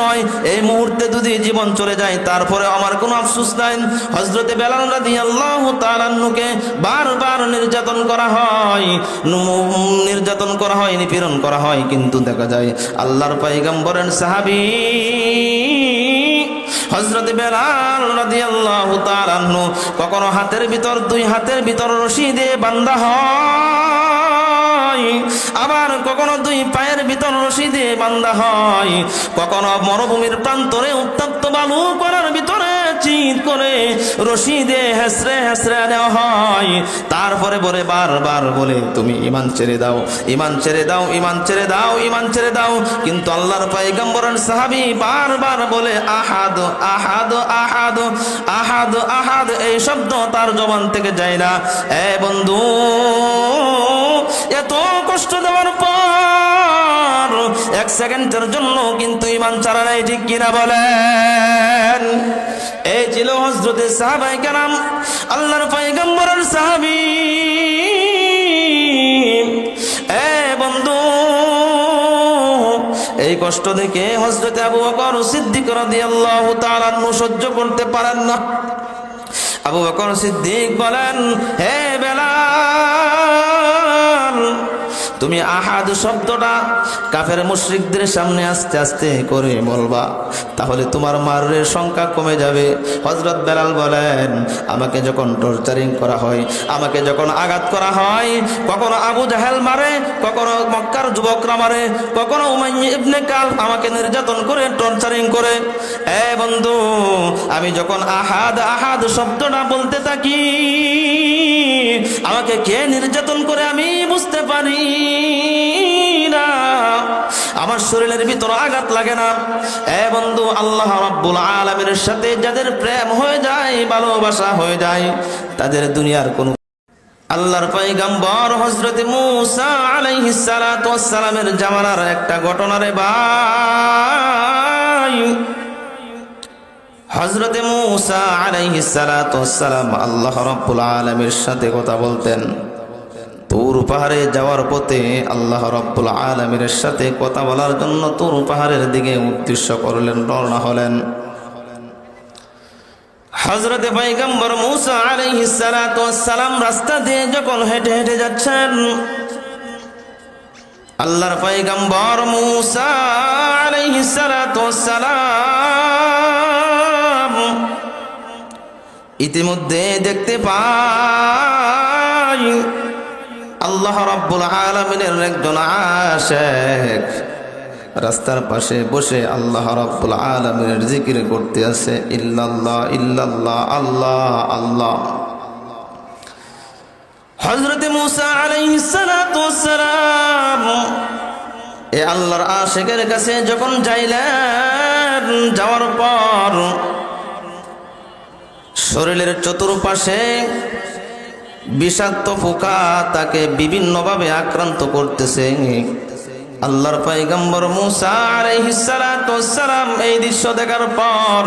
নয়, এই মুহূর্তে যদি জীবন চলে যায় তারপরে আমার কোনো আফসোস নাই। হযরতে বেলাল রাদিয়াল্লাহু তাআলা আনহুকে বারবার নির্যাতন করা হয়, নিপীড়ন করা হয়, কিন্তু দেখা যায় আল্লাহর পয়গম্বরের সাহাবী হযরত বেলাল রাদিয়াল্লাহু তাআলা আনহু কখনো হাতের ভিতর, দুই হাতের ভিতর রশি দিয়ে বাঁধা হয়, আবার কখনো দুই পায়ের ভিতর রশি দিয়ে বাঁধা হয়, কখনো মরুভূমির প্রান্তরে উত্তপ্ত বালু করার ভিতরে চিৎ করে রশি দিয়ে হেসরে হেসরে দেওয়া হয়। তারপরে বলে বারবার বলে তুমি ঈমান ছেড়ে দাও, ঈমান ছেড়ে দাও, ঈমান ছেড়ে দাও, ঈমান ছেড়ে দাও। কিন্তু আল্লাহর পয়গম্বরের সাহাবী বারবার বলে আহাদ আহাদ আহাদ আহাদ আহাদ, এই শব্দ তার জবান থেকে যায় না। এ বন্ধু, এত কষ্ট দেওয়ার পর এক সেকেন্ডের জন্য কিন্তু ঈমান ছাড়া নাই, ঠিক কিনা বলেন? এই ছিল হযরতে সাহাবায়ে কেরাম, আল্লাহর পয়গম্বরের সাহাবী। এ বন্ধু, এই কষ্ট দেখে হযরতে আবু বকর সিদ্দিক রাদিয়াল্লাহু তাআলা আনহু সহ্য করতে পারেন না। আবু বকর সিদ্দিক বলেন, হে বেলাল, তুমি আহাদ শব্দটা কাফের মুশরিকদের সামনে আস্তে আস্তে করে বলবা, তাহলে তোমার মারের সংখ্যা কমে যাবে। হযরত বেলাল বলেন, আমাকে যখন টর্চারিং করা হয়, আমাকে যখন আঘাত করা হয়, কখনো আবু জাহেল মারে, কখনো মক্কার যুবকরা মারে, কখনো উমাইয়া ইবনে কালব আমাকে নির্যাতন করে, টর্চারিং করে। এ বন্ধু, আমি যখন আহাদ আহাদ শব্দটা বলতে থাকি, আমাকে কে নির্যাতন করে আমি বুঝতে পারি না, আমার শরীরের ভিতর আঘাত লাগে না। এ বন্ধু, আল্লাহ রাব্বুল আলামিনের সাথে যাদের প্রেম হয়ে যায়, ভালোবাসা হয়ে যায়, তাদের দুনিয়ার কোনো আল্লাহর পয়গম্বর হযরতে মূসা আলাইহিস সালাতু ওয়াস সালামের জামানার একটা ঘটনা রে ভাই। হযরতে মূসা আলাইহিস সালাতু ওয়াস সালাম আল্লাহ রাব্বুল আলামিনের সাথে কথা বলতেন। তুর পাহাড়ে যাওয়ার পথে আল্লাহ রাব্বুল আলামিনের সাথে কথা বলার জন্য তুর পাহাড়ের দিকে উদ্দেশ্য করলেন, রওনা হলেন। হযরতে পয়গম্বর মূসা আলাইহিস সালাতু ওয়াস সালাম রাস্তা দিয়ে যখন হেঁটে হেঁটে যাচ্ছেন, আল্লাহর পয়গম্বর মূসা আলাইহিস সালাতু ওয়াস সালাম ইতিমধ্যে দেখতে পাই আল্লাহ রাব্বুল আলামিনের একজন আশিক রাস্তার পাশে বসে আল্লাহ রাব্বুল আলামিনের জিকির করতে আছে, ইল্লাল্লাহ ইল্লাল্লাহ আল্লাহ আল্লাহ। হযরতে মূসা আলাইহিস সালাতু ওয়াস সালাম এই আল্লাহর আশিকের কাছে যখন যাইলেন, যাওয়ার পর শরীরের চতুর্পাশে বিষাক্ত পোকা তাকে বিভিন্নভাবে আক্রান্ত করতেছে। আল্লাহর পয়গম্বর মূসা আলাইহিস সালাতু ওয়াস সালাম এই দৃশ্য দেখার পর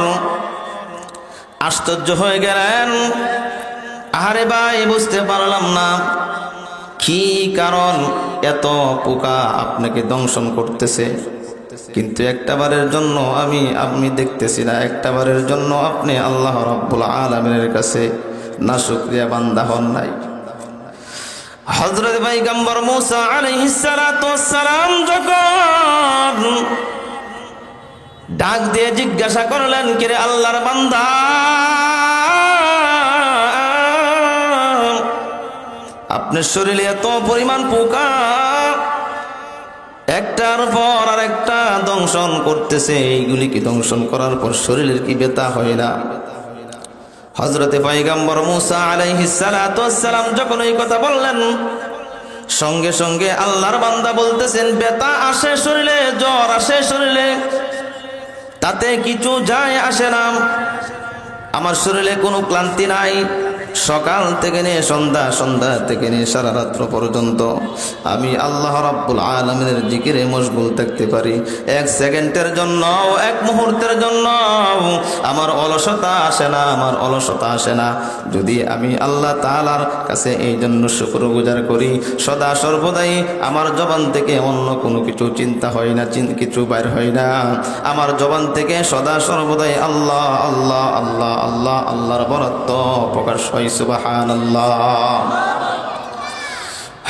আশ্চর্য হয়ে গেলেন। আরে ভাই, বুঝতে পারলাম না কি কারণ এত পোকা আপনাকে দংশন করতেছে, কিন্তু একটাবারের জন্য আমি দেখতেছি না, একটাবারের জন্য আপনি আল্লাহ রাব্বুল আলামিনের কাছে নাশুকরিয়া বান্দা হন নাই। হযরত পয়গম্বর মূসা আলাইহিস সালাতু ওয়াস সালাম যখন ডাক দিয়ে জিজ্ঞাসা করলেন, কে রে আল্লাহর বান্দা, আপনার শরীরে এত পরিমাণ পোকা একটার পর আর একটা দংশন করতেছে, এইগুলি কি দংশন করার পর শরীরের কি ব্যথা হয় না? হযরতে পয়গম্বর মূসা আলাইহিস সালাতু ওয়াস সালাম যখন এই কথা বললেন, সঙ্গে সঙ্গে আল্লাহর বান্দা বলতেছেন, ব্যথা আসে শরীরে, জ্বর আসে শরীরে, তাতে কিছু যায় আসে না, আমার শরীরে কোনো ক্লান্তি নাই, সকাল থেকে নিয়ে সন্ধ্যা, সন্ধ্যা থেকে নিয়ে সারা রাত্র পর্যন্ত আমি আল্লাহ রাব্বুল আলামিনের জিকিরে মশগুল থাকতে পারি, এক সেকেন্ডের জন্য, এক মুহূর্তের জন্য আমার অলসতা আসে না, আমার অলসতা আসে না। যদি আমি আল্লাহ তাআলার কাছে এই জন্য শুকরগুজার করি, সদা সর্বদাই আমার জবান থেকে অন্য কোনো কিছু চিন্তা হয় না, কিছু বাইর হয় না, আমার জবান থেকে সদা সর্বদাই আল্লাহ আল্লাহ আল্লাহ আল্লাহ আল্লাহর বরত্ব প্রকাশ হয়। সুবহানাল্লাহ।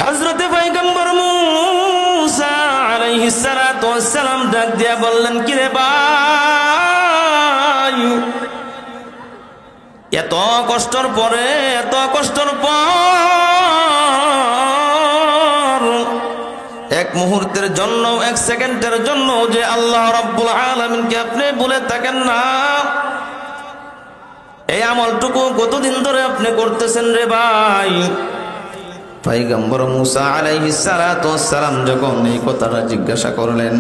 হযরত পয়গম্বর মূসা আলাইহিস সালাতু ওয়াস সালাম ডাক দিয়া বললেন, কি রে ভাই, এত কষ্টের পরে, এত কষ্টের পর এক মুহূর্তের জন্য, এক সেকেন্ডের জন্য যে আল্লাহ রাব্বুল আলামিনকে আপনি ভুলে থাকেন না, এই আমলটুকু কতদিন ধরে আপনি করতেছেন রে ভাই? পয়গম্বর মূসা আলাইহিস সালাতু ওয়াস সালাম যখন এই কথাটা জিজ্ঞাসা করলেন,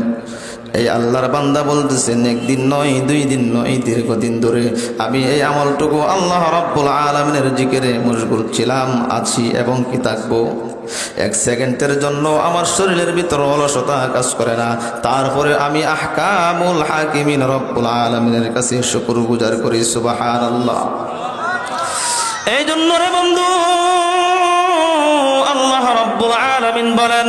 এই আল্লাহর বান্দা বলতেছেন, একদিন নয়, দুই দিন নয়, দীর্ঘদিন ধরে আমি এই আমলটুকু আল্লাহ রাব্বুল আলামিনের জিকিরে মশগুল ছিলাম, আছি এবং কি থাকবো। এক সেকেন্ডের জন্য আমার শরীরের ভিতর অলসতা কাজ করে না, তারপরে আমি আহকামুল হাকিমিন রব্বুল আলামিনের কাছে শুকরগুজার করি। সুবহানাল্লাহ। এই জন্য রে বন্ধু, আল্লাহ রাব্বুল আলামিন বলেন,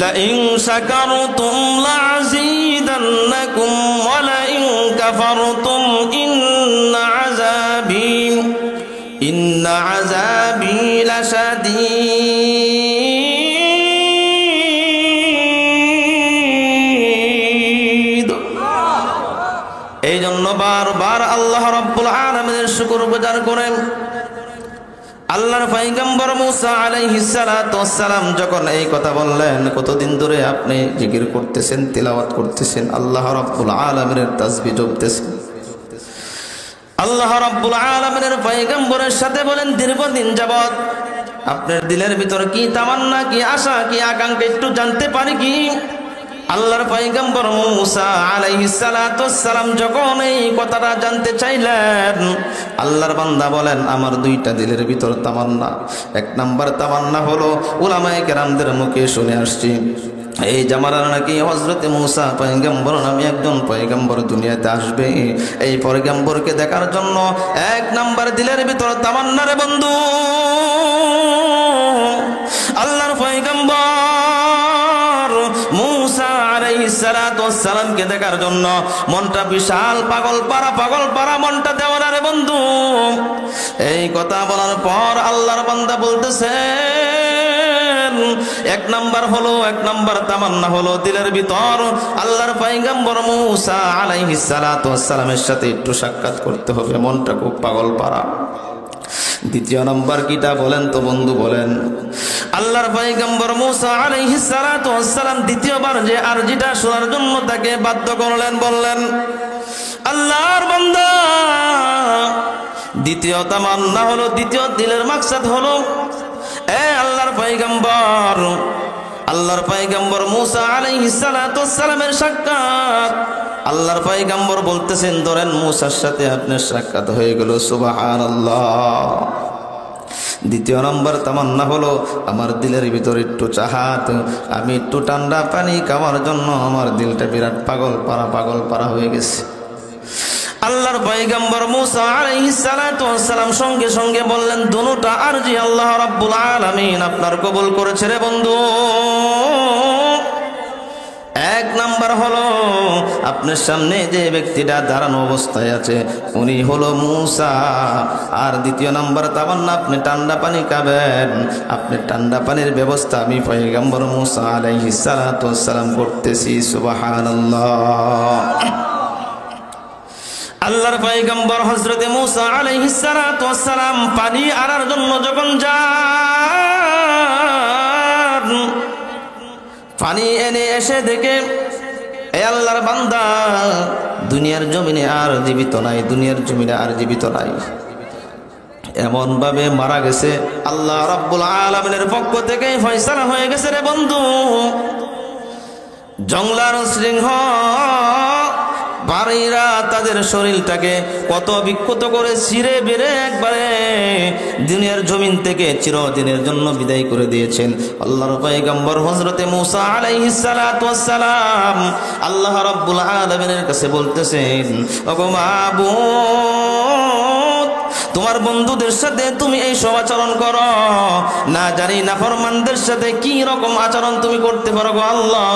লাইন শাকারতুম লাযীদান্নাকুম ওয়া লাইন কাফারতুম ইন্না আযাবি লাশাদীদ। এই জন্য বারবার আল্লাহ রাব্বুল আলামিনের শুকরগুজার করেন। আল্লাহর পয়গম্বর মূসা আলাইহিস সালাতু ওয়াস সালাম যখন এই কথা বললেন, কতদিন ধরে আপনি জিকির করতেছেন, তিলাওয়াত করতেছেন, আল্লাহ রাব্বুল আলামিনের তাসবিহ জপতেছেন। আল্লাহ রাব্বুল আলামিনের পয়গম্বরের সাথে বলেন, দীর্ঘদিন যাবত আপনার দিলের ভিতর কি তামান্না, কি আশা, কি আকাঙ্ক্ষা একটু জানতে পারি কি? আল্লাহর পয়গম্বর মূসা আলাইহিস সালাতু ওয়াস সালাম যখন এই কথাটা জানতে চাইলেন, আল্লাহর বান্দা বলেন, আমার দুইটা দিলের ভিতর তামান্না। এক নাম্বার তামান্না হলো, উলামায়ে কেরামদের মুখে শুনে আসছি, এই জামানার নাকি হযরত মূসা পয়গম্বর নামে একজন পয়গম্বর দুনিয়াতে আসবে। এই পয়গম্বরকে দেখার জন্য এক নাম্বার দিলের ভিতর তামান্না রে বন্ধু। আল্লাহর পয়গম্বর মূসা আলাইহিস সালাতু ওয়াস সালামকে দেখার জন্য মনটা বিশাল পাগল পারা মনটা দেওয়ানা রে বন্ধু। এই কথা বলার পর আল্লাহর বান্দা বলতেছে, এক নাম্বার তামান্না হলো দিলের ভিতর আল্লাহর পয়গম্বর মূসা আলাইহিস সালাতু ওয়াস সালামের সাথে একটু সাক্ষাৎ করতে হবে, মনটা খুব পাগল পারা। দ্বিতীয় নম্বর কিটা বলেন তো বন্ধু, বলেন। আল্লাহর পয়গম্বর মূসা আলাইহিস সালাতু ওয়াস সালাম দ্বিতীয়বার যে আরজিটা শোনার জন্য তাকে বাধ্য করলেন, বললেন, আল্লাহর বান্দা, দ্বিতীয় তামান্না হলো, দ্বিতীয় দিলের মাকসাদ হলো, আল্লাহর পয়গম্বর মূসা আলাইহিস সালাতু ওয়াস সালামের সাক্ষাৎ। আল্লাহর পয়গম্বর বলতেছেন, ধরেন মূসার সাথে আপনার সাক্ষাৎ হয়ে গেল, সুবহানাল্লাহ। দ্বিতীয় নম্বর তামান্না হলো, আমার দিলের ভিতর একটু চাহাত, আমি একটু ঠান্ডা পানি খাওয়ার জন্য আমার দিলটা বিরাট পাগল পারা হয়ে গেছে। আল্লাহর পয়গম্বর মূসা আলাইহিস সালাতু ওয়াস সালাম সঙ্গে সঙ্গে বললেন, দুটোটা আরজি আল্লাহ রাব্বুল আলামিন আপনার কবুল করেছে রে বন্ধু। এক নাম্বার হলো, আপনার সামনে যে ব্যক্তিটা দাঁড়ানো অবস্থায় আছে উনি হলো মূসা। আর দ্বিতীয় নাম্বার তামান্না, আপনি ঠান্ডা পানি খাবেন, আপনি ঠান্ডা পানির ব্যবস্থা আমি পয়গম্বর মূসা আলাইহিস সালাতু ওয়াস সালাম করতেছি। সুবহানাল্লাহ। আল্লাহর পয়গম্বর হযরত মূসা আলাইহিস সালাতু ওয়াস সালাম পানি আনার জন্য যখন যান, পানি এনে এসে দেখে এই আল্লাহর বান্দা দুনিয়ার জমিনে আর জীবিত নাই, এমন ভাবে মারা গেছে, আল্লাহ রাব্বুল আলামিনের পক্ষ থেকে ফয়সালা হয়ে গেছে রে বন্ধু। জংলার সিংহ ভারীরা তাদের শরীরটাকে কত বিক্ষত করে ছিঁড়ে বেড়ে একবারে দুনিয়ার জমিন থেকে চিরদিনের জন্য বিদায় করে দিয়েছেন আল্লাহর পয়গম্বর হযরতে মূসা আলাইহিস সালাতু ওয়াস সালাম আল্লাহ রাব্বুল আলামিনের কাছে বলতেছেন, ওগো মাবুদ, তোমার বন্ধুদের সাথে তুমি এই সব আচরণ করো, না জানি নাফরমানদের সাথে কি রকম আচরণ তুমি করতে পারো গো আল্লাহ।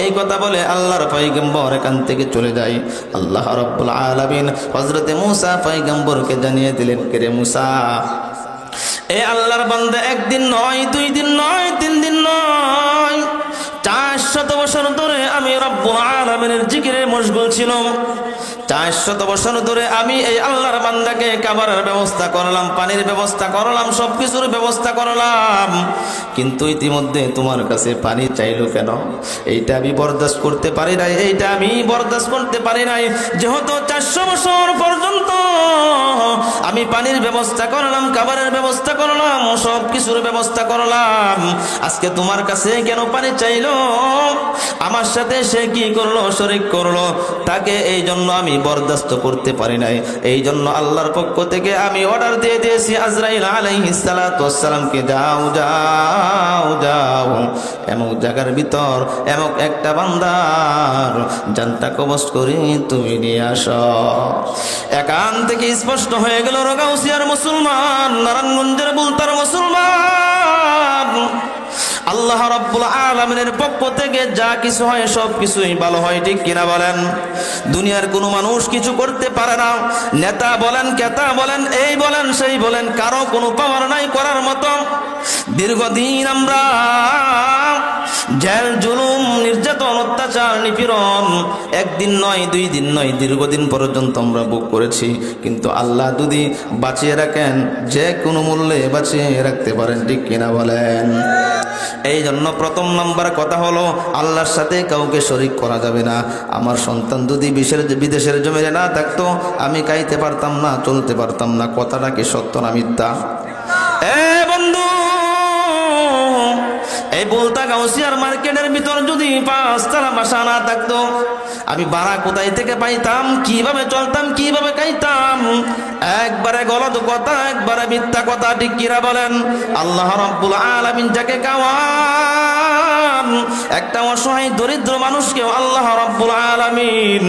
এই কথা বলে আল্লাহর পয়গম্বর এখান থেকে চলে যায়। আল্লাহ রাব্বুল আলামিন হযরতে মূসা পয়গম্বরকে জানিয়ে দিলেন, কে মূসা, এ আল্লাহর বান্দা একদিন নয়, 2 দিন নয়, 3 দিন নয়, 400 বছর ধরে আমি রব্বুল আলামিনের জিকিরে মশগুল ছিলাম। 400 বছর ধরে আমি এই আল্লাহর বান্দাকে খাবারের ব্যবস্থা করলাম, পানির ব্যবস্থা করলাম, সবকিছুর ব্যবস্থা করলাম, কিন্তু ইতিমধ্যে তোমার কাছে পানি চাইলো কেন? এইটা আমি বরদাস্ত করতে পারি নাই, এইটা আমি বরদাস্ত করতে পারি নাই। যেহেতু 400 বছর পর্যন্ত আমি পানির ব্যবস্থা করলাম, খাবারের ব্যবস্থা করলাম, সবকিছুর ব্যবস্থা করলাম, আজকে তোমার কাছে কেন পানি চাইলো? আমার সাথে সে কি করলো? শরীক করলো। তাকে এই জন্য আমি বরদাস্ত করতে পারি নাই। এই জন্য আল্লাহর পক্ষ থেকে আমি অর্ডার দিয়ে দিয়েছি আজরাইল আলাইহিস সালাতু ওয়াস সালামকে, যাও যাও যাও, এমন জায়গার ভিতর এমন একটা বান্দার জানটা কবজ করে তুমি নিয়ে আসো। একান থেকে স্পষ্ট হয়ে গেল রগাউসিয়ার মুসলমান, নারায়ণগঞ্জের বুলতার মুসলমান, আল্লাহ রাব্বুল আলামিনের পক্ষ থেকে যা কিছু হয় সব কিছুই ভালো হয়, ঠিক কিনা বলেন? দুনিয়ার কোনো মানুষ কিছু করতে পারে না, নেতা বলেন, কেতা বলেন, এই বলেন, সেই বলেন, কারো কোনো পাওয়ার নাই করার মতো। দীর্ঘদিন আমরা জেল, জুলুম, নির্যাতন, অত্যাচার, নিপীড়ন একদিন নয়, 2 দিন নয়, দীর্ঘদিন পর্যন্ত আমরা ভোগ করেছি। কিন্তু আল্লাহ যদি বাঁচিয়ে রাখেন, যে কোনো মূল্যে বাঁচিয়ে রাখতে পারেন, ঠিক কিনা বলেন? এই জন্য প্রথম নাম্বার কথা হলো আল্লাহর সাথে কাউকে শরীক করা যাবে না। আমার সন্তান যদি বিদেশের জমিনে না থাকতো, আমি খাইতে পারতাম না, চলতে পারতাম না। কথাটা কি সত্য না মিথ্যা? বন্ধু, এই বলতা গাউসিয়ার মার্কেটের ভিতর যদি 5 তলা বাসা না থাকতো, আমি ভাড়া কোথায় থেকে পাইতাম? কিভাবে চলতাম? কিভাবে খাইতাম? একবারে গলত কথা, একবারে মিথ্যা কথা, ঠিক কিনা বলেন? আল্লাহ রাব্বুল আলামিন যাকে খাওয়ান, একটা অসহায় দরিদ্র মানুষকেও আল্লাহ রাব্বুল আলামিন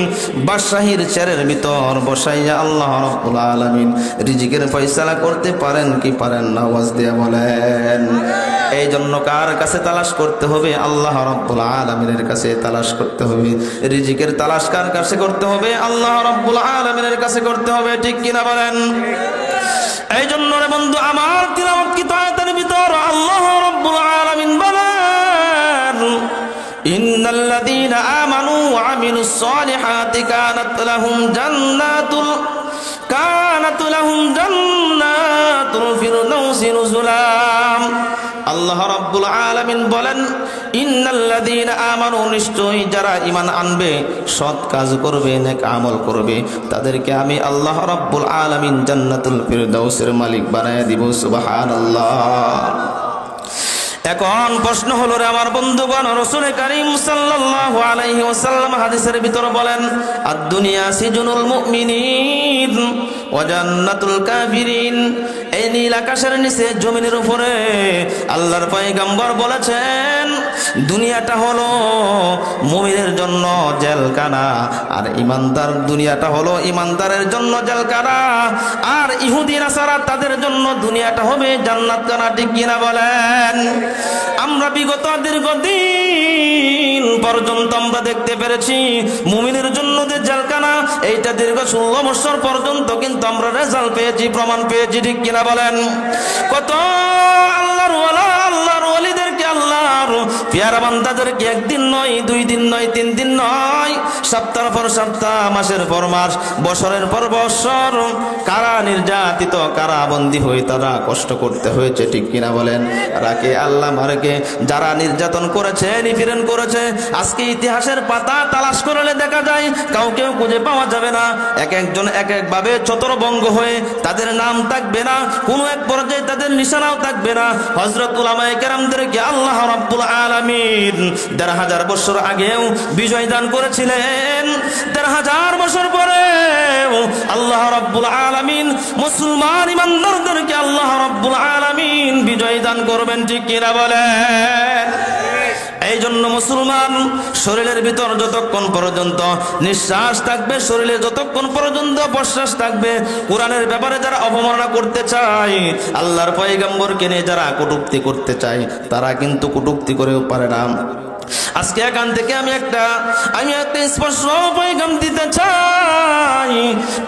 বাদশাহীর চেয়ারের ভিতর বসাইয়া আল্লাহ রাব্বুল আলামিন রিজিকের ফয়সালা করতে পারেন কি পারেন না? আওয়াজ দিয়ে বলেন। এই জন্য কার কাছে তালাশ করতে হবে? আল্লাহ রাব্বুল আলামিনের কাছে তালাশ করতে হবে। রিজিকের তালাশ কার কাছে করতে হবে? আল্লাহ রাব্বুল আলামিনের কাছে করতে হবে, ঠিক কিনা বলেন? এই জন্য রে বন্ধু আমার, তিলাওয়াত কিতাবের ভিতর আল্লাহ রাব্বুল আলামিন বলেন, ইন্নাল্লাযীনা আমানু ওয়া আমিলুস সালিহাতি কানাত লাহুম জান্নাতুল ফিরদাউসি নুজুলা। আল্লাহ রাব্বুল আলামিন বলেন, ইন্নাল্লাযীনা আমানু, নিশ্চয়ই যারা ঈমান আনবে, সৎ কাজ করবে, নেক আমল করবে, তাদেরকে আমি আল্লাহ রাব্বুল আলামিন জান্নাতুল ফিরদাউসের মালিক বানায় দিব। সুবহানাল্লাহ। এখন প্রশ্ন হলো রে আমার বন্ধুগণ, রাসূল কারীম সাল্লাল্লাহু আলাইহি ওয়াসাল্লাম হাদিসের ভিতর বলেন, আদ-দুনিয়া সিজনুল মুমিনিন ওয়া জান্নাতুল কাফিরিন। এই নীল আকাশের নিচে জমিনের উপরে আল্লাহর পয়গম্বর বলেছেন, দুনিয়াটা হলো মুমিনের জন্য জেলখানা, আর ইমানদার, দুনিয়াটা হলো ইমানদারের জন্য জেলখানা, আর ইহুদি নাসারা তাদের জন্য দুনিয়াটা হবে জান্নাতখানা, ঠিক কিনা বলেন? আমরা বিগত দীর্ঘদিন পর্যন্ত আমরা দেখতে পেরেছি মুমিনের জন্য যে জেলখানা, এইটা দীর্ঘ 16 বছর পর্যন্ত কিন্তু আমরা রেজাল্ট পেয়েছি, প্রমাণ পেয়েছি, ঠিক কিনা বলেন? কত আল্লাহর ওয়ালা, আল্লাহর ওয়ালিদেরকে, আল্লাহর পেয়ারা বান্দাদেরকে একদিন নয়, 2 দিন নয়, 3 দিন নয়, সপ্তাহ পর সপ্তাহ, মাসের পর মাস, বছরের পর বছর কারা নির্যাতিত, কারা বন্দী হয়ে তারা কষ্ট করতে হয়েছে, ঠিক কিনা বলেন? রাকে আল্লাহ মারকে যারা নির্যাতন করেছে, নিপীড়ন করেছে, আজকে ইতিহাসের পাতা তালাশ করলে দেখা যায় কাউকেও খুঁজে পাওয়া যাবে না। এক একজন এক একভাবে ছত্রভঙ্গ হয়ে তাদের নাম থাকবে না, কোনো এক পর্যায়ে তাদের নিশানাও থাকবে না। হযরত উলামায়ে কেরামদেরকে আল্লাহ রাব্বুল আলামিন 1500 বছর আগেও বিজয় দান করেছিলেন। 1500 রাব্বুল আলামিন মুসলমান ইমানদারদেরকে আল্লাহ রাব্বুল আলামিন বিজয় দান করবেন, ঠিক কিনা বলেন? এই জন্য মুসলমান শরীরের ভিতর যতক্ষণ পর্যন্ত নিঃশ্বাস থাকবে, শরীরে যতক্ষণ পর্যন্ত প্রশ্বাস থাকবে, কোরআনের ব্যাপারে যারা অবমাননা করতে চায়, আল্লাহর পয়গম্বরকে নিয়ে যারা কটূক্তি করতে চায়, তারা কিন্তু কটূক্তি করেও পারে না। আজকে এখান থেকে আমি একটা স্পষ্ট পয়গাম দিতে চাই।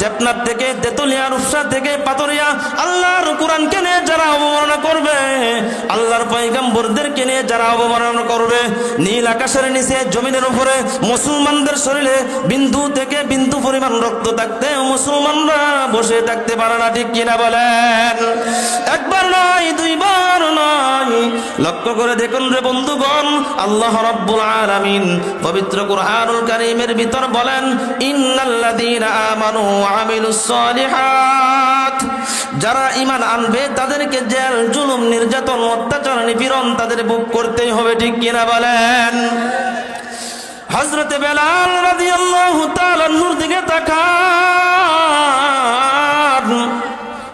টেপনার থেকে, তেতুলিয়া, রূপসা থেকে, পাতরিয়া, আল্লাহর কোরআনকে নিয়ে যারা অবমাননা করবে, আল্লাহর পয়গম্বরদেরকে নিয়ে যারা অবমাননা করবে, নীল আকাশের নিচে জমিনের উপরে মুসলমানদের শরীরে বিন্দু থেকে বিন্দু পরিমাণ রক্ত থাকতে মুসলমানরা বসে থাকতে পারে না, ঠিক কিনা বলেন? একবার নয়, দুইবার নয়, লক্ষ্য করে দেখুন রে বন্ধুগণ, আল্লাহ রাব্বুল আলামিন পবিত্র কুরআনুল কারীমের ভিতর বলেন, ইন্নাল্লাযীনা আমানু ওয়া আমিলুস সালিহাত, যারা ঈমান আনবে তাদেরকে জেল, জুলুম, নির্যাতন, অত্যাচার, নিপীড়ন তাদের ভোগ করতেই হবে, ঠিক কিনা বলেন? হযরতে বেলাল রাদিয়াল্লাহু তাআলা নূর দিকে তাকান,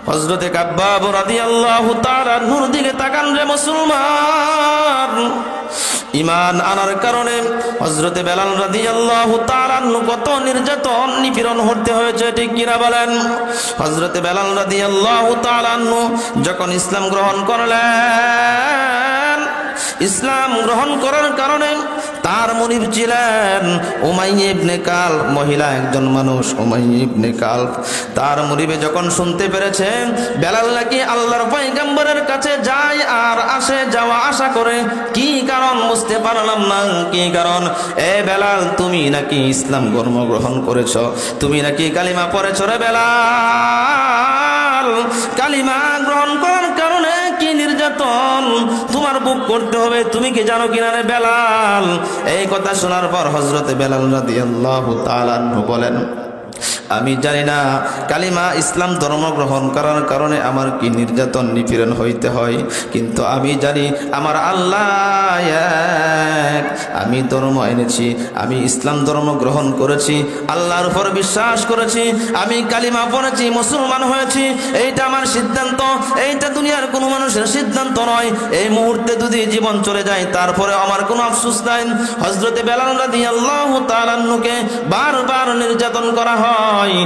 হযরতে কাব্বাব রাদিয়াল্লাহু তাআলা নূর দিকে তাকান রে মুসলমান। ঈমান আনার কারণে হযরতে বেলাল রাদিয়াল্লাহু তাআলা কত নির্যাতন, নিপীড়ন হতে হয়েছে, ঠিক কিনা বলেন? হযরতে বেলাল রাদিয়াল্লাহু তাআলা যখন ইসলাম গ্রহণ করলেন, ইসলাম গ্রহণ করার কারণে তার মুনিব ছিলেন উমাইয়া ইবনে কালব, মহিলা একজন মানুষ, উমাইয়া ইবনে কালব। তার মুনিবে যখন শুনতে পেরেছে বেলাল নাকি আল্লাহর পয়গম্বরের কাছে যায় আর আসে, যাওয়া আসা করে, কি কারণ বুঝতে পারলাম না, কি কারণ? এ বেলাল, তুমি নাকি ইসলাম ধর্ম গ্রহণ করেছ, তুমি নাকি কালিমা পড়েছ রে বেলাল। কালিমা গ্রহণ করার কারণে কি নির্যাতন তোমার ভোগ করতে হবে, তুমি কি জানো কিনা রে বেলাল? এই কথা শোনার পর হযরতে বেলাল রাদিয়াল্লাহু তাআলা আনহু বলেন, আমি জানি না কালিমা ইসলাম ধর্ম গ্রহণ করার কারণে আমার কি নির্যাতন, নিপীড়ন হইতে হয়, কিন্তু আমি জানি আমার আল্লাহ এক, আমি ধর্ম এনেছি, আমি ইসলাম ধর্ম গ্রহণ করেছি, আল্লাহর উপর বিশ্বাস করেছি, আমি কালিমা পড়েছি, মুসলমান হয়েছি, এইটা আমার সিদ্ধান্ত, এইটা দুনিয়ার কোনো মানুষের সিদ্ধান্ত নয়। এই মুহূর্তে যদি জীবন চলে যায় তারপরে আমার কোনো আফসোস নাই। হযরতে বেলাল রাদিয়াল্লাহু তাআলা আনহুকে বারবার নির্যাতন করা হয়,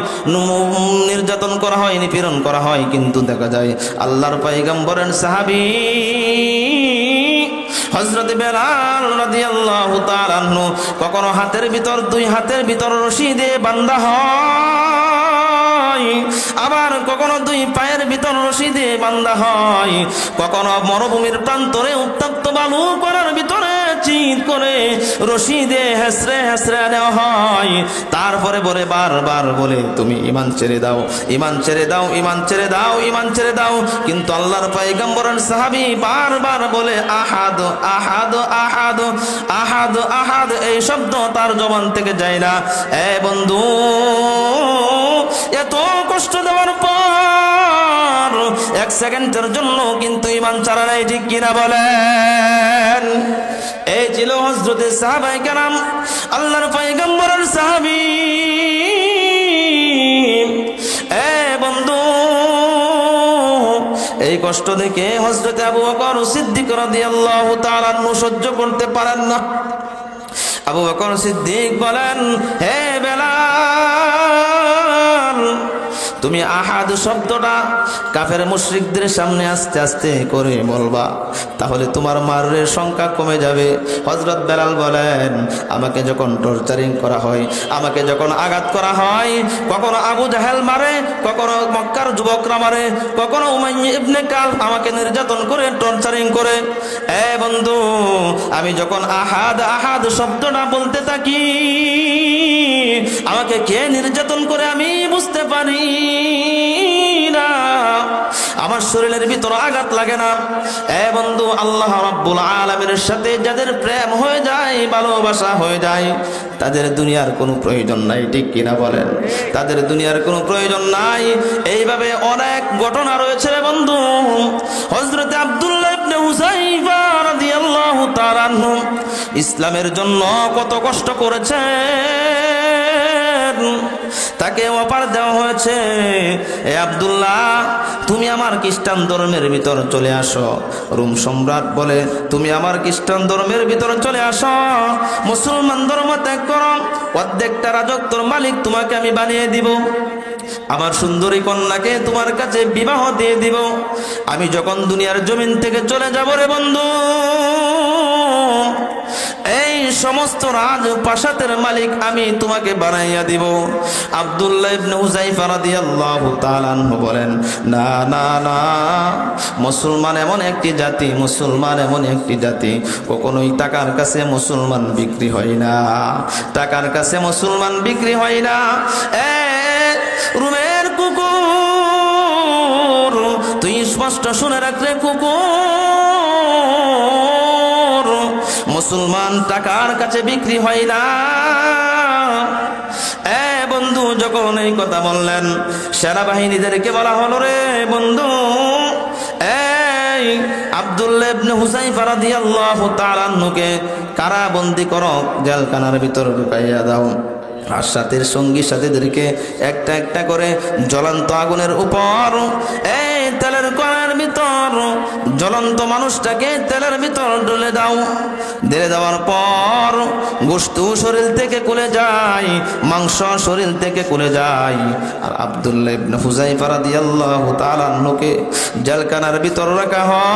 নির্যাতন করা হয়, নিপীড়ন করা হয়, কিন্তু দেখা যায় আল্লাহর পয়গম্বরের সাহাবী হযরত বেলাল রাদিয়াল্লাহু তাআলা আনহু কখনো হাতের ভিতর, দুই হাতের ভিতর রশি দিয়ে বাঁধা হয়, আবার কখনো দুই পায়ের ভিতর রশি দিয়ে বাঁধা হয়, কখনো মরুভূমির প্রান্তরে উত্তপ্ত বালু করার ভিতরে চিৎ করে রশি দিয়ে হেসরে হেসরে নেওয়া হয়। তারপরে বলে, বারবার বলে, তুমি ঈমান ছেড়ে দাও, ঈমান ছেড়ে দাও, ঈমান ছেড়ে দাও, ঈমান ছেড়ে দাও, কিন্তু আল্লাহর পয়গম্বরের সাহাবী বারবার বলে আহাদ, আহাদ, আহাদ, আহাদ, আহাদ, এই শব্দ তার জবান থেকে যায় না। এ বন্ধু, এত কষ্ট দেওয়ার পর এক সেকেন্ডের জন্য কিন্তু ঈমান ছাড়া নাই, ঠিক কিনা বলেন? এই ছিল হযরতে সাহাবায়ে কেরাম, আল্লাহর পয়গম্বরের সাহাবী। এ বন্ধু, এই কষ্ট দেখে হযরতে আবু বকর সিদ্দিক রাদিয়াল্লাহু তাআলা আনহু সহ্য করতে পারেন না। আবু বকর সিদ্দিক বলেন, হে বেলাল, তুমি আহাদ শব্দটা কাফের মুশরিকদের সামনে আস্তে আস্তে করে বলবা, তাহলে তোমার মারের সংখ্যা কমে যাবে। হযরত বেলাল বলেন, আমাকে যখন টর্চারিং করা হয়, আমাকে যখন আঘাত করা হয়, কখনো আবু জাহেল মারে, কখনো মক্কার যুবকরা মারে, কখনো উমাইয়া ইবনে কালব আমাকে নির্যাতন করে, টর্চারিং করে। এ বন্ধু, আমি যখন আহাদ আহাদ শব্দটা বলতে থাকি, আমাকে কে নির্যাতন করে আমি বুঝতে পারি না, আমার শরীরের ভিতর আঘাত লাগে না। এ বন্ধু, আল্লাহ রাব্বুল আলামিনের সাথে যাদের প্রেম হয়ে যায়, ভালোবাসা হয়ে যায়, তাদের দুনিয়ার কোনো প্রয়োজন নাই, ঠিক কিনা বলেন? তাদের দুনিয়ার কোনো প্রয়োজন নাই। এইভাবে অনেক ঘটনা রয়েছে রে বন্ধু। হযরত আব্দুল্লাহ ইবনে হুযাইফা রাদিয়াল্লাহু তাআলা আনহু ইসলামের জন্য কত কষ্ট করেছেন, তাকে তাকে অফার দেওয়া হয়েছে, এ আব্দুল্লাহ তুমি আমার খ্রিস্টান ধর্মের ভিতর চলে আসো। রোম সম্রাট বলে তুমি আমার খ্রিস্টান ধর্মের ভিতর চলে আসো, মুসলমান ধর্ম ত্যাগ করো, অর্ধেকটা রাজত্বর মালিক তোমাকে আমি বানিয়ে দিব, আমার সুন্দরী কন্যাকে তোমার কাছে বিবাহ দিয়ে দিব। আমি যখন দুনিয়ার জমিন থেকে চলে যাব রে বন্ধু, এই সমস্ত রাজপ্রাসাদের মালিক আমি তোমাকে বানাইয়া দিব। আব্দুল্লাহ ইবনে হুযায়ফা রাদিয়াল্লাহু তাআলা আনহু বলেন, না না না, মুসলমান এমন একটি জাতি, মুসলমান এমন একটি জাতি, কখনোই টাকার কাছে মুসলমান বিক্রি হয় না, টাকার কাছে মুসলমান বিক্রি হয় না। রুমের কুকুর, তুই স্পষ্ট শুনে রাখলে কুকুর, মুসলমান টাকার কাছে বিক্রি হয় না। বন্ধু যখন এই কথা বললেন, সেনাবাহিনীদেরকে বলা হলো, রে বন্ধু এই আব্দুল্লাহ ইবনে হুযায়ফা রাদিয়াল্লাহু তাআলা আনহুকে কারাবন্দী করো, জেলখানার ভিতর ঢুকাইয়া দাও। আর সাথের সঙ্গী সাথীদেরকে একটা একটা করে জ্বলন্ত আগুনের উপর এই তেলের কড়াইয়ের ভিতর জ্বলন্ত মানুষটাকে তেলের ভিতর ঢেলে দাও। ঢেলে দেওয়ার পর গোশত শরীর থেকে খুলে যায়, মাংস শরীর থেকে খুলে যায়। আর আব্দুল্লাহ ইবনে হুযায়ফা রাদিয়াল্লাহু তাআলা আনহুকে জেলখানার ভিতর রাখা হয়।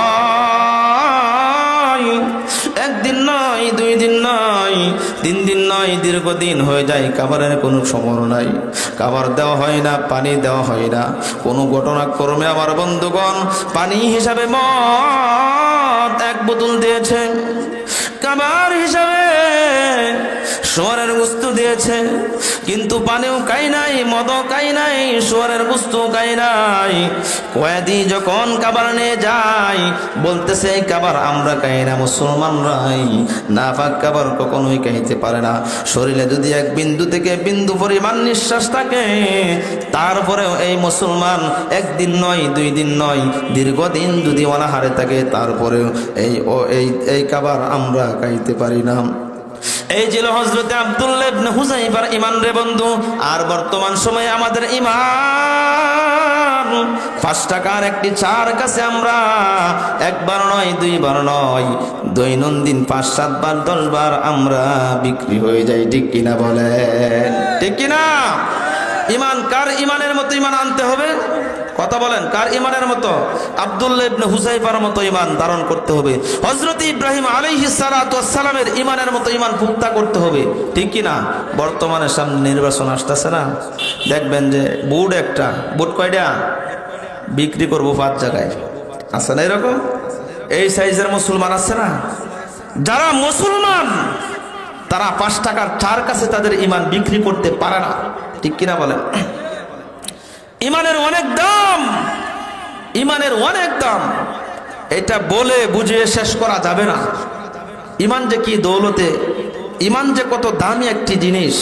একদিন নয়, 2 দিন নয়, 3 দিন নয়, দীর্ঘদিন হয়ে যায়, খাবারের কোনো সময় নাই, খাবার দেওয়া হয় না, পানি দেওয়া হয় না। কোনো ঘটনাক্রমে আমার বন্ধুগণ পানি হিসাবে মদ 1 বোতল দিয়েছে, খাবার হিসাবে শুয়োরের গোশত দিয়েছে, কিন্তু পানিও খাই নাই, মদও খাই নাই, শুয়োরের গোশত খাই নাই। কয়েদি যখন খাবার নিয়ে যায় বলতেছে এই খাবার আমরা খাই না, মুসলমানরাই নাপাক খাবার কখনোই খাইতে পারে না। শরীরে যদি 1 বিন্দু থেকে বিন্দু পরিমাণ নিঃশ্বাস থাকে, তারপরেও এই মুসলমান 1 দিন নয়, 2 দিন নয়, দীর্ঘদিন যদি অনাহারে থাকে, তারপরেও এই খাবার আমরা খাইতে পারি না। এই ছিল হযরতে আব্দুল্লাহ ইবনে হুযায়ফার ঈমান রে বন্ধু। আর বর্তমান সময়ে আমাদের ঈমান 5 টাকার একটি চার কাছে আমরা 1 বার নয়, 2 বার নয়, দৈনন্দিন 5-7 বার 10 বার আমরা বিক্রি হয়ে যাই, ঠিক কিনা বলেন, ঠিক কিনা? ঈমান কার ঈমানের মতো ঈমান আনতে হবে? কথা বলেন, কার ঈমানের মতো? আব্দুল্লাহ ইবনে হুযায়ফার মতো ঈমান ধারণ করতে হবে। হযরত ইব্রাহিম আলাইহিস সালাতু ওয়াস সালামের ঈমানের মতো ঈমান পুক্তা করতে হবে, ঠিক কি না? বর্তমানে সামনে নির্বাচন আসতেছে না, দেখবেন যে বুট একটা, বুট কয়টা বিক্রি করব 5 জায়গায়, আছে না এরকম? এই সাইজের মুসলমান আছে না? যারা মুসলমান তারা 5 টাকার চার কাছে তাদের ঈমান বিক্রি করতে পারে না, ঠিক কিনা বলেন? ঈমানের অনেক দাম, ঈমানের অনেক দাম, এটা বলে বুঝিয়ে শেষ করা যাবে না। ঈমান যে কি দৌলতে, ঈমান যে কত দামি একটি জিনিস।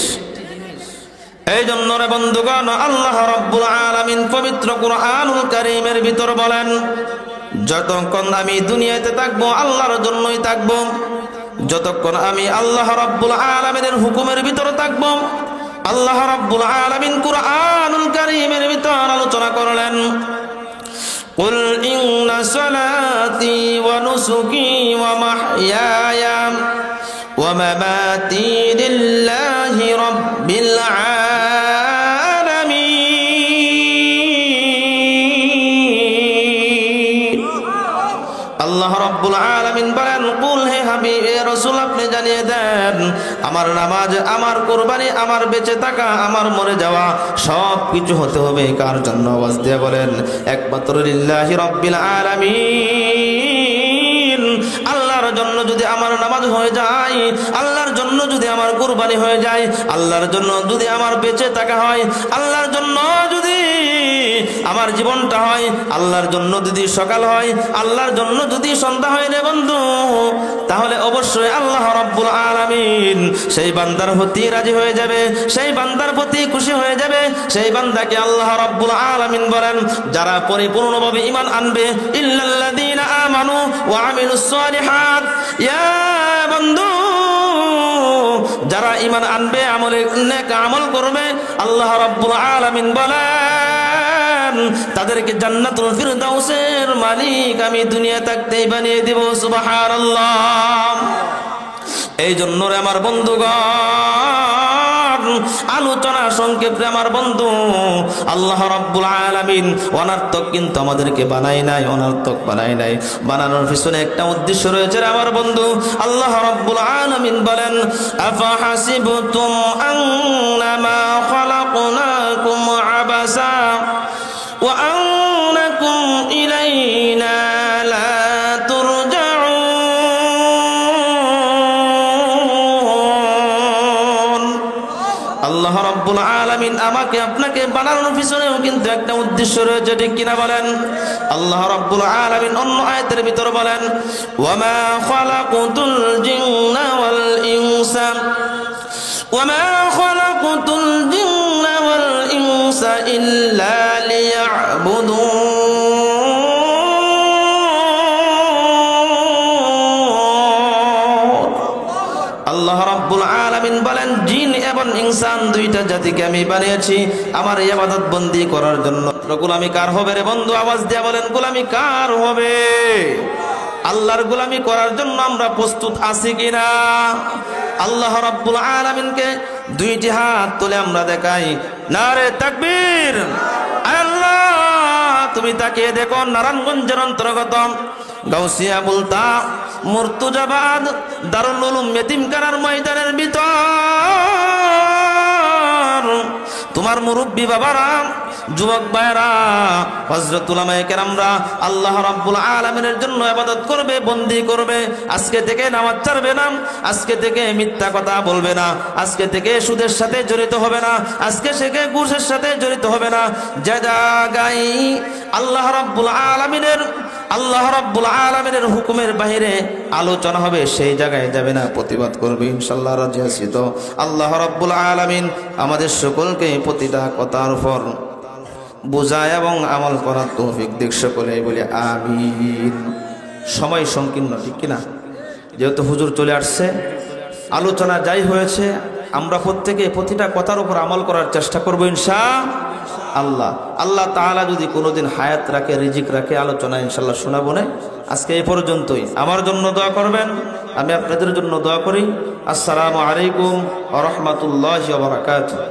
এই জন্য রে বন্ধুগণ, আল্লাহ রাব্বুল আলামিন পবিত্র কুরআনুল কারীমের ভিতর বলেন, যতক্ষণ আমি দুনিয়াতে থাকবো আল্লাহর জন্যই থাকবো, যতক্ষণ আমি আল্লাহ রাব্বুল আলামিনের হুকুমের ভিতরে থাকবো। আল্লাহ রাব্বুল আলামিন কুরআনুল কারীমের ভিতর আলোচনা করলেন, কুল ইন্না সালাতি ওয়া নুসুকি ওয়া মাহইয়ায়া ওয়া মামাতি লিল্লাহি রাব্বিল আলামিন। আল্লাহ রাব্বুল আলামিন বলেন, কুল হে হাবিব, হে রাসূল, আপনি জানিয়ে দেন, আমার নামাজ, আমার কুরবানি, আমার বেঁচে থাকা, আমার মরে যাওয়া সব কিছু হতে হবে কার জন্য? আওয়াজ দিয়ে বলেন, একমাত্র লিল্লাহি রাব্বিল আলামিন। আল্লাহর জন্য যদি আমার নামাজ হয়ে যায়, আল্লাহর জন্য যদি আমার কুরবানি হয়ে যায়, আল্লাহর জন্য যদি আমার বেঁচে থাকা হয়, আল্লাহর জন্য যদি আমার জীবনটা হয়, আল্লাহর জন্য যদি সকাল হয়, আল্লাহর জন্য যদি সন্ধ্যা হয় রে বন্ধু, তাহলে অবশ্যই আল্লাহ রাব্বুল আলামিন সেই বান্দার প্রতি রাজি হয়ে যাবে, সেই বান্দার প্রতি খুশি হয়ে যাবে। সেই বান্দাকে আল্লাহ রাব্বুল আলামিন বলেন, যারা পরিপূর্ণভাবে ঈমান আনবে, ইল্লাল্লাযীনা আমানু ওয়া আমিলুস সালিহাত। ইয়া বন্ধু, যারা ঈমান আনবে, নেক আমল করবে, আল্লাহ রাব্বুল আলামিন বলেন তাদেরকে জান্নাতুল ফিরদাউসের মালিক আমি দুনিয়া থাকতেই বানিয়ে দিব। সুবহানাল্লাহ। এই জন্য রে আমার বন্ধুগণ, আলোচনা সংক্ষেপে আমার বন্ধু, আল্লাহ রাব্বুল আলামিন অনার্থক কিন্তু আমাদেরকে বানায় নাই, অনার্থক বানায় নাই। বানানোর পিছনে একটা উদ্দেশ্য রয়েছে রে আমার বন্ধু। আল্লাহ রাব্বুল আলামিন বলেন, আফা হাসিবতুম আন্নামা খালাকনাকুম আবাসা ওয়া আন্নাকুম ইলাইনা লা আল্লাহ রাব্বুল আলামিন আমাকে আপনাকে বানানোর পিছনেও কিন্তু একটা উদ্দেশ্য রয়েছে, ঠিক কিনা বলেন? আল্লাহ রাব্বুল আলামিন অন্য আয়াতের ভিতর বলেন, ওয়ামা খালাকুতুল জিন্না ওয়াল ইনসা ওয়ামা খালাকুতুল জিন্না ওয়াল ইনসা ইল্লা লিয়াবুদুন। আল্লাহ রাব্বুল আলামিন বলেন, জিন এবং ইনসান দুইটা জাতিকে আমি বানিয়েছি আমার ইবাদত বন্দি করার জন্য। গোলামি কার হবে রে বন্ধু? আওয়াজ দিয়ে বলেন, গোলামি কার হবে? আল্লাহর গোলামি করার জন্য আমরা প্রস্তুত আছি কিনা? আল্লাহ রাব্বুল আলামিনকে দুইটি হাত তুলে আমরা দেখাই, নারে তাকবীর। আল্লাহ তুমি তাকিয়ে দেখো, নারায়ণগঞ্জের অন্তর্গত গাউসিয়া বুলতা মুর্তুজাবাদ দারুল উলুম ইতিমখানার ময়দানের ভিতর তোমার মুরব্বী বাবারা, যুবক ভাইরা, হযরত উলামায়ে কেরামরা আল্লাহ রাব্বুল আলামিনের জন্য ইবাদত করবে, বন্দি করবে। আজকে থেকে নামাজ ছাড়বে না, আজকে থেকে মিথ্যা কথা বলবে না, আজকে থেকে সুদের সাথে জড়িত হবে না, আজকে থেকে ঘুষের সাথে জড়িত হবে না। যে জায়গায় আল্লাহ রাব্বুল আলামিনের হুকুমের বাইরে আলোচনা হবে সেই জায়গায় যাবে না, প্রতিবাদ করবে ইনশাআল্লাহ। রাজি আছি তো? আল্লাহ রাব্বুল আলামিন আমাদের সকলকে প্রতিটা কথার উপর বোঝা এবং আমল করার তৌফিক দিক, সকলে বলে আমিন। সময় সংকীর্ণ, ঠিক কিনা? যেহেতু হুজুর চলে আসছে, আলোচনা যাই হয়েছে আমরা প্রত্যেকে প্রতিটা কথার উপর আমল করার চেষ্টা করবো ইনশাআল্লাহ। আল্লাহ তাআলা যদি কোনোদিন হায়াত রাখে, রিজিক রাখে, আলোচনা ইনশাআল্লাহ শোনাবো না। আজকে এই পর্যন্তই। আমার জন্য দোয়া করবেন, আমি আপনাদের জন্য দোয়া করি। আসসালামু আলাইকুম ওয়া রাহমাতুল্লাহি ওয়া বারাকাতুহু।